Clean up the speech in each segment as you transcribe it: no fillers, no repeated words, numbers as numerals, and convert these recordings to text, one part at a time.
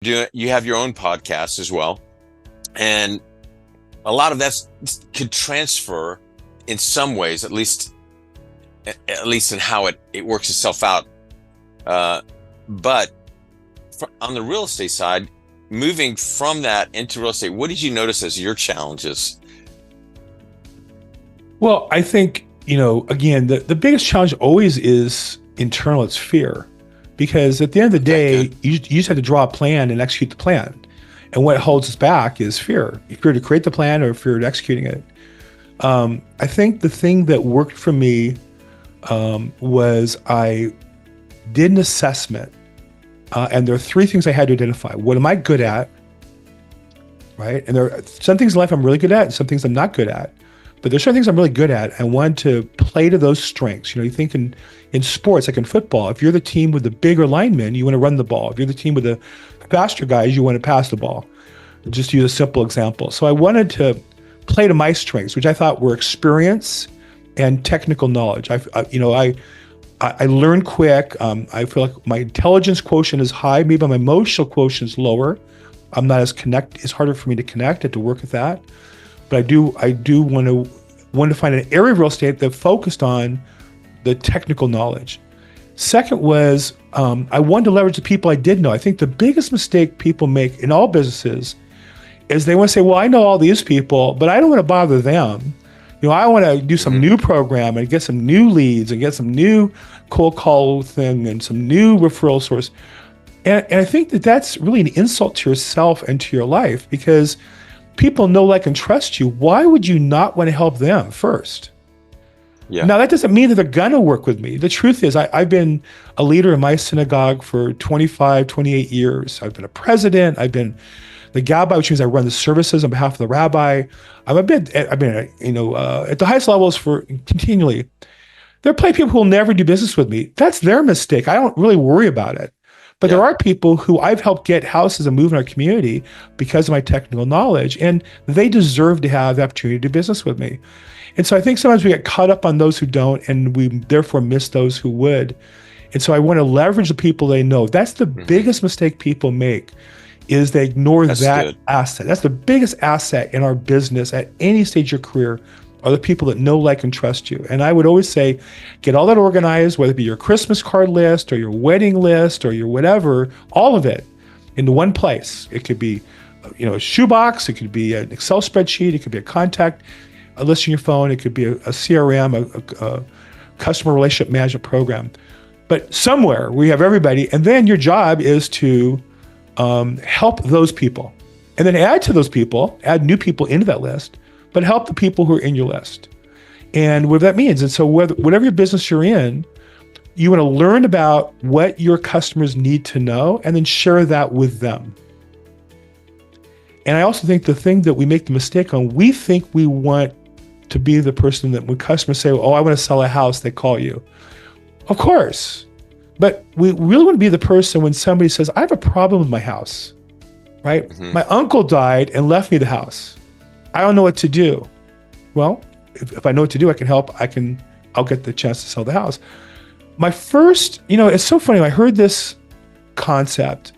you have your own podcast as well, and a lot of that could transfer in some ways, at least in how it works itself out. But on the real estate side, moving from that into real estate, what did you notice as your challenges? Well, I think, again, the biggest challenge always is internal. It's fear. Because at the end of the day, you just have to draw a plan and execute the plan. And what holds us back is fear. Fear to create the plan or fear to executing it. I think the thing that worked for me was I did an assessment. And there are three things I had to identify. What am I good at? Right? And there are some things in life I'm really good at and some things I'm not good at. But there's certain things I'm really good at. I want to play to those strengths. You think in sports, like in football, if you're the team with the bigger linemen, you want to run the ball. If you're the team with the faster guys, you want to pass the ball. Just to use a simple example. So I wanted to play to my strengths, which I thought were experience and technical knowledge. I learn quick. I feel like my intelligence quotient is high. Maybe my emotional quotient is lower. I'm not as It's harder for me to connect. I have to work with that. But I do want to find an area of real estate that focused on the technical knowledge. Second was I wanted to leverage the people I did know. I think the biggest mistake people make in all businesses is they want to say, well, I know all these people, but I don't want to bother them. I want to do some new program and get some new leads and get some new cold call thing and some new referral source. And I think that's really an insult to yourself and to your life, because people know, like, and trust you. Why would you not want to help them first? Yeah. Now, that doesn't mean that they're going to work with me. The truth is, I've been a leader in my synagogue for 25, 28 years. I've been a president. I've been the gabbai, which means I run the services on behalf of the rabbi. I've been at the highest levels for continually. There are plenty of people who will never do business with me. That's their mistake. I don't really worry about it. But there are people who I've helped get houses and move in our community because of my technical knowledge, and they deserve to have the opportunity to do business with me. And so I think sometimes we get caught up on those who don't, and we therefore miss those who would. And so I want to leverage the people they know. That's the biggest mistake people make, is they ignore that asset. That's the biggest asset in our business at any stage of your career, are the people that know, like, and trust you. And I would always say, get all that organized, whether it be your Christmas card list or your wedding list or your whatever, all of it into one place. It could be, a shoebox. It could be an Excel spreadsheet. It could be a list on your phone. It could be a CRM, a customer relationship management program. But somewhere we have everybody. And then your job is to help those people. And then add to those people, add new people into that list, but help the people who are in your list. And what that means. And so whatever your business you're in, you want to learn about what your customers need to know and then share that with them. And I also think the thing that we make the mistake on, we think we want to be the person that when customers say, oh, I want to sell a house, they call you. Of course. But we really want to be the person when somebody says, I have a problem with my house, right? My uncle died and left me the house. I don't know what to do. Well, if I know what to do, I can help. I'll get the chance to sell the house. My first, it's so funny. I heard this concept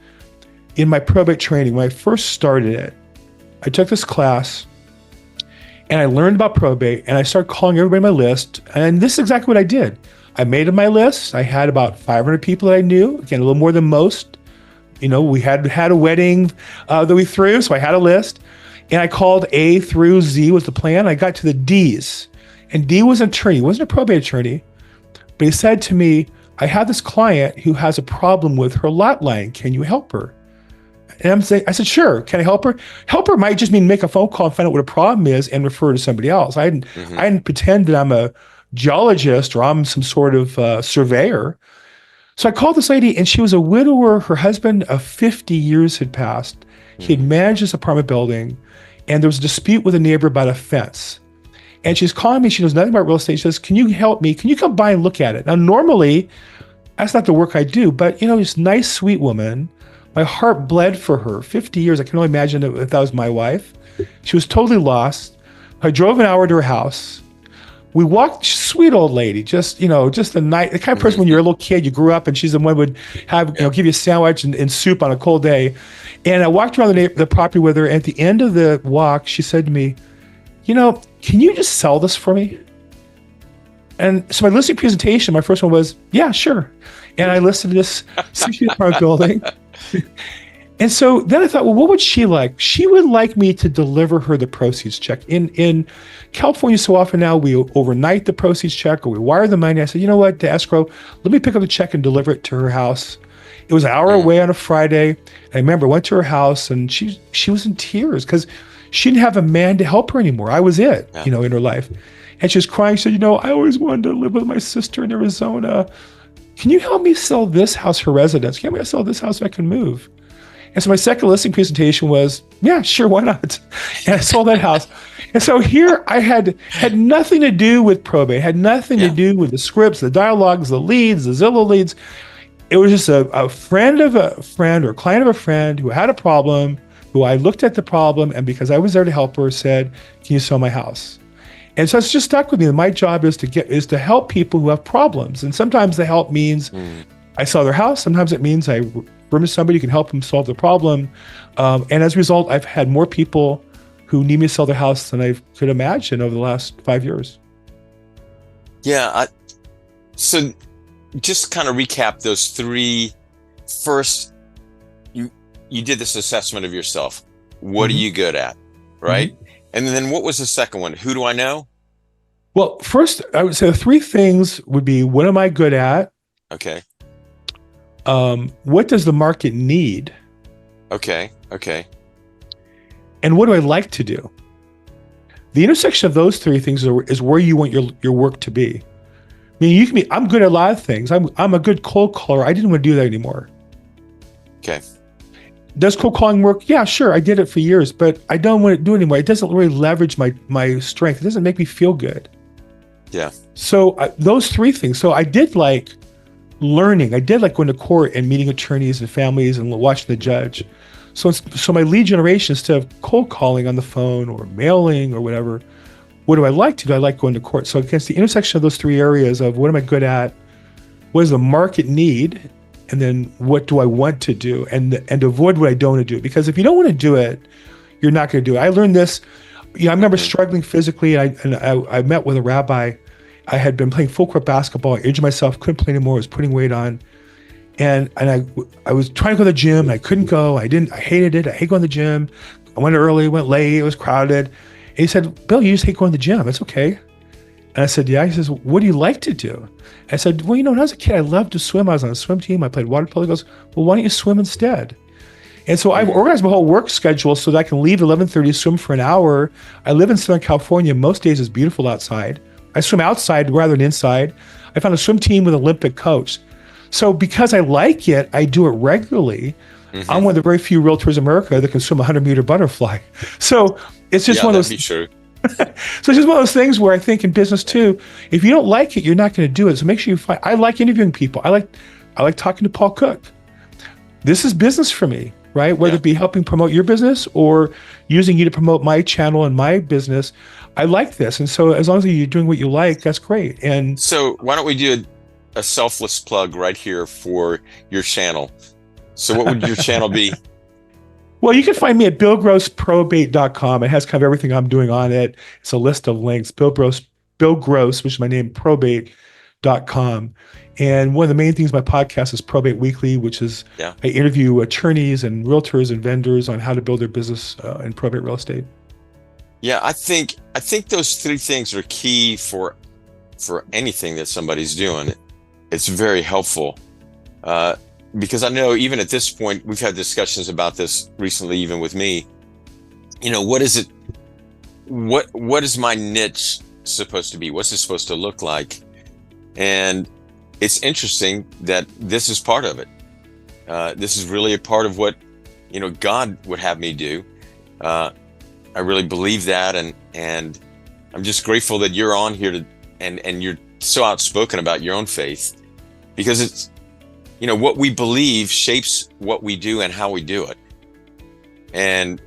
in my probate training when I first started it. I took this class and I learned about probate, and I started calling everybody on my list. And this is exactly what I did. I made my list. I had about 500 people that I knew. Again, a little more than most. We had a wedding that we threw, so I had a list. And I called A through Z was the plan. I got to the D's. And D was an attorney. He wasn't a probate attorney. But he said to me, I have this client who has a problem with her lot line. Can you help her? And I said, sure. Can I help her? Help her might just mean make a phone call and find out what a problem is and refer to somebody else. I didn't pretend that I'm a geologist or I'm some sort of surveyor. So I called this lady, and she was a widower. Her husband of 50 years had passed. He had managed this apartment building, and there was a dispute with a neighbor about a fence. And she's calling me. She knows nothing about real estate. She says, can you help me? Can you come by and look at it? Now, normally, that's not the work I do, but, this nice, sweet woman, my heart bled for her. 50 years, I can only imagine if that was my wife. She was totally lost. I drove an hour to her house. we walked, sweet old lady, just, just the kind of person when you're a little kid, you grew up and she's the one who would have, give you a sandwich and soup on a cold day. And I walked around the property with her. And at the end of the walk, she said to me, can you just sell this for me? And so my listing presentation, my first one was, yeah, sure. And I listed this 60 apartment building. And so then I thought, well, what would she like? She would like me to deliver her the proceeds check. In California, so often now we overnight the proceeds check or we wire the money. I said, you know what, to escrow, let me pick up the check and deliver it to her house. It was an hour away on a Friday. I remember I went to her house and she was in tears because she didn't have a man to help her anymore. I was it, in her life. And she was crying. She said, I always wanted to live with my sister in Arizona. Can you help me sell this house, her residence? Can you help me sell this house so I can move? And so my second listing presentation was, yeah, sure, why not? And I sold that house. And so here I had nothing to do with probate, had nothing to do with the scripts, the dialogues, the leads, the Zillow leads. It was just a friend of a friend or a client of a friend who had a problem, who I looked at the problem, and because I was there to help her, said, can you sell my house? And so it's just stuck with me. My job is to help people who have problems. And sometimes the help means I sell their house. Sometimes it means I run to somebody who can help them solve the problem. And as a result, I've had more people who need me to sell their house than I could imagine over the last 5 years. Yeah. So just kind of recap those three. First, you did this assessment of yourself. What are you good at? Right. And then what was the second one? Who do I know? Well, first, I would say the three things would be, what am I good at? Okay. What does the market need? Okay. And what do I like to do? The intersection of those three things is where you want your work to be. I mean, I'm good at a lot of things. I'm a good cold caller. I didn't want to do that anymore. Okay. Does cold calling work? Yeah, sure. I did it for years, but I don't want to do it anymore. It doesn't really leverage my strength. It doesn't make me feel good. Yeah. So those three things. So I did like learning. I did like going to court and meeting attorneys and families and watching the judge. So my lead generation, instead of cold calling on the phone or mailing or whatever, what do I like to do? I like going to court. So against the intersection of those three areas of what am I good at? What does the market need? And then what do I want to do? And avoid what I don't want to do. Because if you don't want to do it, you're not going to do it. I learned this. I remember struggling physically. And I met with a rabbi. I had been playing full court basketball. I injured myself, couldn't play anymore. I was putting weight on. And I was trying to go to the gym. And I couldn't go. I hated it. I hate going to the gym. I went early, went late. It was crowded. And he said, Bill, you just hate going to the gym. It's okay. And I said, yeah. He says, what do you like to do? I said, well, when I was a kid, I loved to swim. I was on a swim team. I played water polo. He goes, well, why don't you swim instead? And so I've organized my whole work schedule so that I can leave at 11:30, swim for an hour. I live in Southern California. Most days it's beautiful outside. I swim outside rather than inside. I found a swim team with an Olympic coach. So because I like it, I do it regularly. I'm one of the very few realtors in America that can swim a 100-meter butterfly. So it's just one of those. That'd be true. So it's just one of those things where I think in business too, if you don't like it, you're not going to do it. So make sure you find. I like interviewing people. I like talking to Paul Cook. This is business for me, right? Whether it be helping promote your business or using you to promote my channel and my business, I like this. And so as long as you're doing what you like, that's great. And so why don't we do a selfless plug right here for your channel? So what would your channel be? Well, you can find me at billgrossprobate.com. It has kind of everything I'm doing on it. It's a list of links. Bill Gross, which is my name, probate.com. And one of the main things my podcast is Probate Weekly, which is I interview attorneys and realtors and vendors on how to build their business in probate real estate. Yeah, I think those three things are key for anything that somebody's doing. It's very helpful. Because I know even at this point, we've had discussions about this recently, even with me. What is it? What is my niche supposed to be? What's it supposed to look like? And it's interesting that this is part of it. This is really a part of what, God would have me do. I really believe that. And I'm just grateful that you're on here and you're so outspoken about your own faith, because it's, what we believe shapes what we do and how we do it. And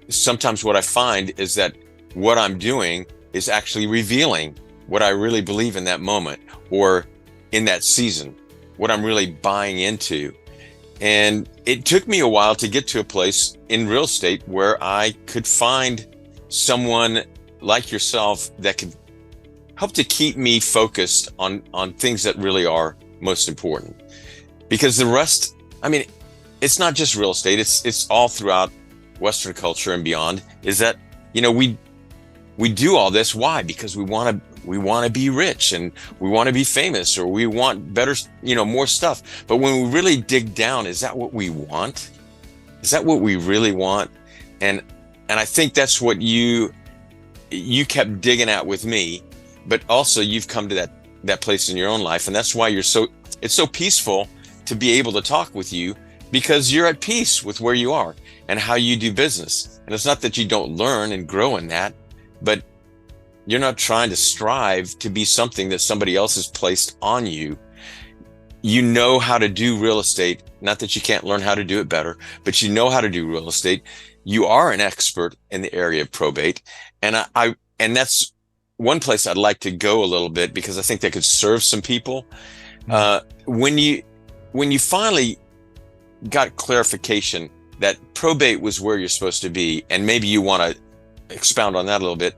sometimes what I find is that what I'm doing is actually revealing what I really believe in that moment or in that season, what I'm really buying into. And it took me a while to get to a place in real estate where I could find someone like yourself that could help to keep me focused on things that really are most important. Because the rest, I mean, it's not just real estate, it's all throughout Western culture and beyond, is that, you know, we do all this. Why? Because we want to be rich, and we want to be famous, or we want better, you know, more stuff. But when we really dig down, is that what we want? Is that what we really want? And I think that's what you kept digging at with me, but also you've come to that place in your own life. And that's why it's so peaceful to be able to talk with you, because you're at peace with where you are and how you do business. And it's not that you don't learn and grow in that, but you're not trying to strive to be something that somebody else has placed on you. You know how to do real estate. Not that you can't learn how to do it better, but you know how to do real estate. You are an expert in the area of probate. And and that's one place I'd like to go a little bit, because I think that could serve some people. When you finally got clarification that probate was where you're supposed to be, and maybe you want to expound on that a little bit.